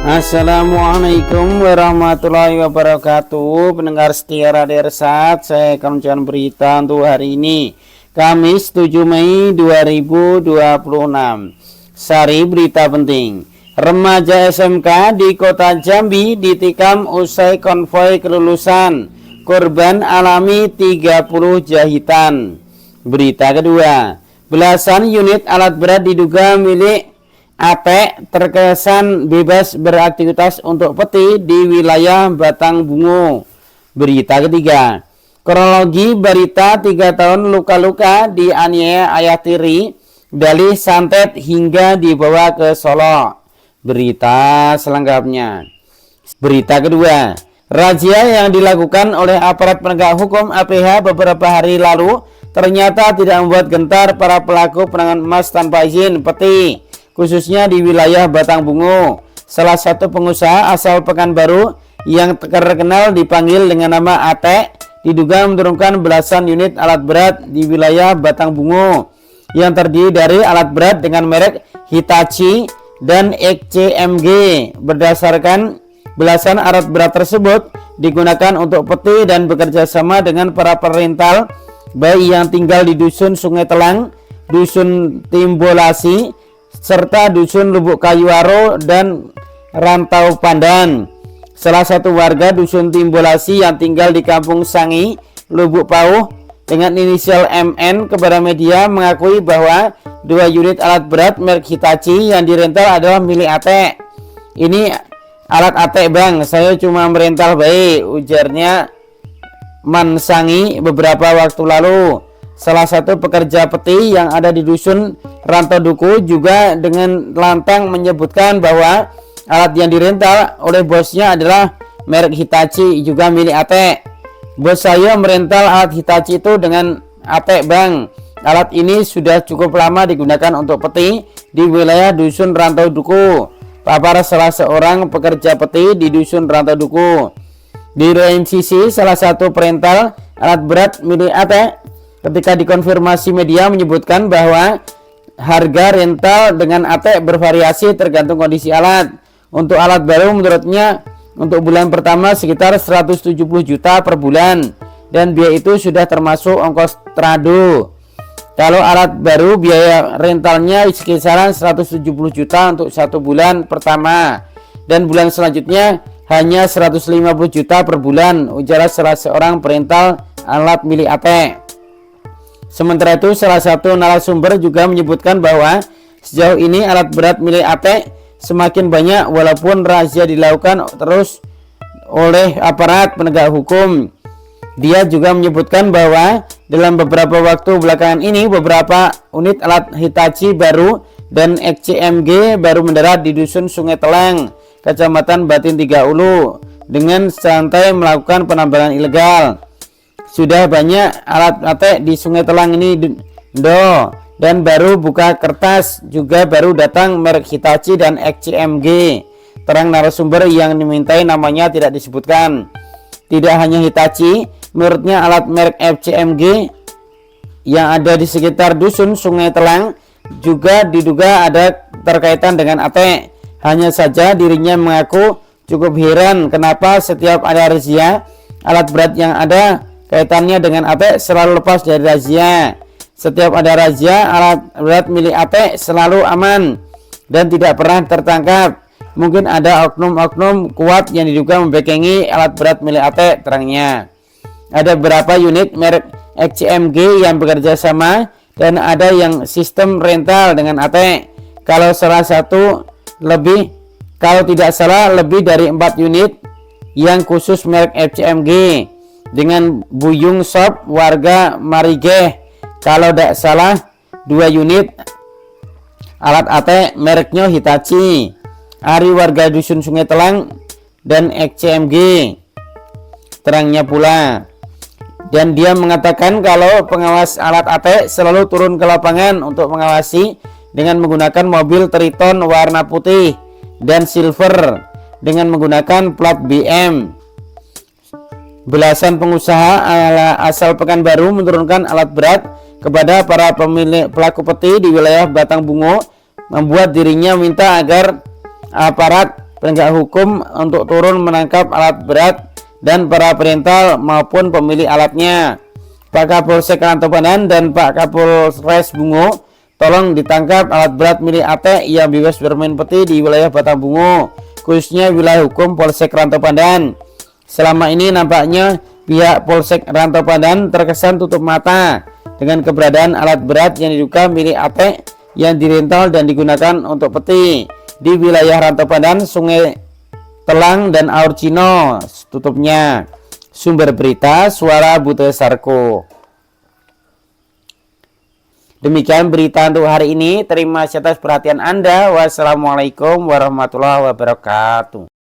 Assalamualaikum warahmatullahi wabarakatuh. Pendengar setia Radio Irsad, saya akan menyampaikan berita untuk hari ini, Kamis 7 Mei 2026. Sari berita penting. Remaja SMK di Kota Jambi ditikam usai konvoi kelulusan. Korban alami 30 jahitan. Berita kedua. Belasan unit alat berat diduga milik AT terkesan bebas beraktivitas untuk peti di wilayah Batang Bungo. Berita ketiga. Kronologi Barita 3 tahun luka-luka dianiaya ayah tiri, dalih santet hingga dibawa ke Solo. Berita selengkapnya. Berita kedua. Razia yang dilakukan oleh aparat penegak hukum APH beberapa hari lalu ternyata tidak membuat gentar para pelaku penanganan emas tanpa izin peti, khususnya di wilayah Batang Bungo. Salah satu pengusaha asal Pekanbaru yang terkenal dipanggil dengan nama AT diduga menurunkan belasan unit alat berat di wilayah Batang Bungo yang terdiri dari alat berat dengan merek Hitachi dan XCMG. Berdasarkan belasan alat berat tersebut digunakan untuk peti dan bekerja sama dengan para perental bayi yang tinggal di Dusun Sungai Telang, Dusun Timbolasi, serta Dusun Lubuk Kayuaro dan Rantau Pandan. Salah satu warga Dusun Timbolasi yang tinggal di Kampung Sangi, Lubuk Pauh dengan inisial MN kepada media mengakui bahwa 2 unit alat berat merek Hitachi yang dirental adalah milik AT. Ini alat AT bang, saya cuma merental bayi, ujarnya Mansangi beberapa waktu lalu. Salah satu pekerja peti yang ada di Dusun Rantau Duku juga dengan lantang menyebutkan bahwa alat yang dirental oleh bosnya adalah merek Hitachi, juga milik AT. Bos saya merental alat Hitachi itu dengan AT bang. Alat ini sudah cukup lama digunakan untuk peti di wilayah Dusun Rantau Duku, papar salah seorang pekerja peti di Dusun Rantau Duku. Di lain sisi, salah satu perental alat berat milik AT ketika dikonfirmasi media menyebutkan bahwa harga rental dengan AT bervariasi tergantung kondisi alat. Untuk alat baru menurutnya untuk bulan pertama sekitar 170 juta per bulan, dan biaya itu sudah termasuk ongkos trado. Kalau alat baru biaya rentalnya sekisaran 170 juta untuk 1 bulan pertama, dan bulan selanjutnya hanya 150 juta per bulan, ujar salah seorang perental alat milik AT. Sementara itu, salah satu narasumber juga menyebutkan bahwa sejauh ini alat berat milik AT semakin banyak walaupun razia dilakukan terus oleh aparat penegak hukum. Dia juga menyebutkan bahwa dalam beberapa waktu belakangan ini beberapa unit alat Hitachi baru dan XCMG baru mendarat di Dusun Sungai Telang, Kecamatan Batin Tiga Ulu, dengan santai melakukan penambangan ilegal. Sudah banyak alat AT di Sungai Telang ini dan baru buka kertas juga baru datang merek Hitachi dan XCMG, terang narasumber yang dimintai namanya tidak disebutkan. Tidak hanya Hitachi, menurutnya alat merek XCMG yang ada di sekitar Dusun Sungai Telang juga diduga ada terkaitan dengan AT. Hanya saja dirinya mengaku cukup heran kenapa setiap ada razia alat berat yang ada kaitannya dengan AT selalu lepas dari razia. Setiap ada razia alat berat milik AT selalu aman dan tidak pernah tertangkap. Mungkin ada oknum-oknum kuat yang diduga membekengi alat berat milik AT, terangnya. Ada beberapa unit merek XCMG yang bekerja sama dan ada yang sistem rental dengan AT. Kalau tidak salah lebih dari 4 unit yang khusus merek XCMG dengan Buyung Shop warga Marigeh. Kalau tidak salah 2 unit alat AT mereknya Hitachi, Ari warga Dusun Sungai Telang dan XCMG, terangnya pula. Dan dia mengatakan kalau pengawas alat AT selalu turun ke lapangan untuk mengawasi dengan menggunakan mobil Triton warna putih dan silver dengan menggunakan plat BM. Belasan pengusaha asal Pekanbaru menurunkan alat berat kepada para pemilik pelaku peti di wilayah Batang Bungo, membuat dirinya minta agar aparat penegak hukum untuk turun menangkap alat berat dan para perintal maupun pemilik alatnya. Pak Kapolsek Rantapadan dan Pak Kapolres Bungo, tolong ditangkap alat berat milik AT yang bebas bermain peti di wilayah Batang Bungo, khususnya wilayah hukum Polsek Rantapadan. Selama ini nampaknya pihak Polsek Rantapadan terkesan tutup mata dengan keberadaan alat berat yang diduga milik AT yang dirental dan digunakan untuk peti di wilayah Rantapadan, Sungai Telang dan Aur Cino. Tutupnya. Sumber berita Suara Buta Sarko. Demikian berita untuk hari ini. Terima kasih atas perhatian Anda. Wassalamualaikum warahmatullahi wabarakatuh.